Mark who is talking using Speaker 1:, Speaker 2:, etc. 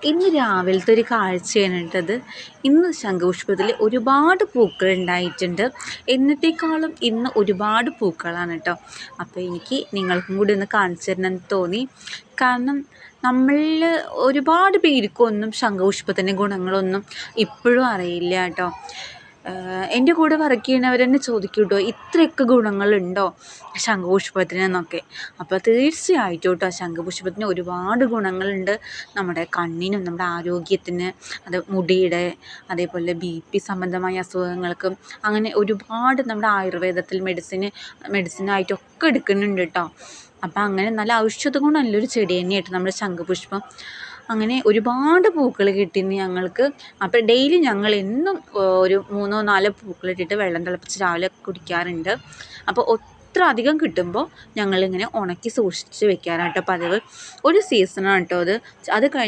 Speaker 1: ഇന്ന് രാവിലത്തെ ഒരു കാഴ്ചയാണ് കേട്ടത്. ഇന്ന് ശംഖുപുഷ്പത്തിൽ ഒരുപാട് പൂക്കൾ ഉണ്ടായിട്ടുണ്ട്. എന്നത്തേക്കാളും ഇന്ന് ഒരുപാട് പൂക്കളാണ് കേട്ടോ. അപ്പോൾ എനിക്ക് നിങ്ങൾക്കും കൂടി ഒന്ന് കാണിച്ചു തരണമെന്ന് തോന്നി. കാരണം നമ്മളിൽ ഒരുപാട് പേർക്കൊന്നും ശംഖുപുഷ്പത്തിൻ്റെ ഗുണങ്ങളൊന്നും ഇപ്പോഴും അറിയില്ല കേട്ടോ. എൻ്റെ കൂടെ വർക്ക് ചെയ്യുന്നവർ തന്നെ ചോദിക്കും കേട്ടോ, ഇത്രയൊക്കെ ഗുണങ്ങളുണ്ടോ ശംഖുപുഷ്പത്തിനെന്നൊക്കെ. അപ്പോൾ തീർച്ചയായിട്ടും കേട്ടോ, ശംഖുപുഷ്പത്തിന് ഒരുപാട് ഗുണങ്ങളുണ്ട്. നമ്മുടെ കണ്ണിനും നമ്മുടെ ആരോഗ്യത്തിന്, അത് മുടിയുടെ, അതേപോലെ BP സംബന്ധമായ അസുഖങ്ങൾക്കും അങ്ങനെ ഒരുപാട് നമ്മുടെ ആയുർവേദത്തിൽ മെഡിസിനായിട്ടൊക്കെ എടുക്കുന്നുണ്ട് കേട്ടോ. അപ്പം അങ്ങനെ നല്ല ഔഷധ ഗുണം നല്ലൊരു ചെടി തന്നെയായിട്ട് നമ്മുടെ ശംഖുപുഷ്പം. അങ്ങനെ ഒരുപാട് പൂക്കൾ കിട്ടിയിരുന്നു ഞങ്ങൾക്ക്. അപ്പോൾ ഡെയിലി ഞങ്ങൾ എന്നും ഒരു 3-4 പൂക്കളിട്ടിട്ട് വെള്ളം തിളപ്പിച്ച് രാവിലെ കുടിക്കാറുണ്ട്. അപ്പോൾ ഒത്ര അധികം കിട്ടുമ്പോൾ ഞങ്ങളിങ്ങനെ ഉണക്കി സൂക്ഷിച്ച് വെക്കാനാണ് കേട്ടോ പതിവ്. ഒരു സീസണാണ് കേട്ടോ അത് കഴിഞ്ഞ്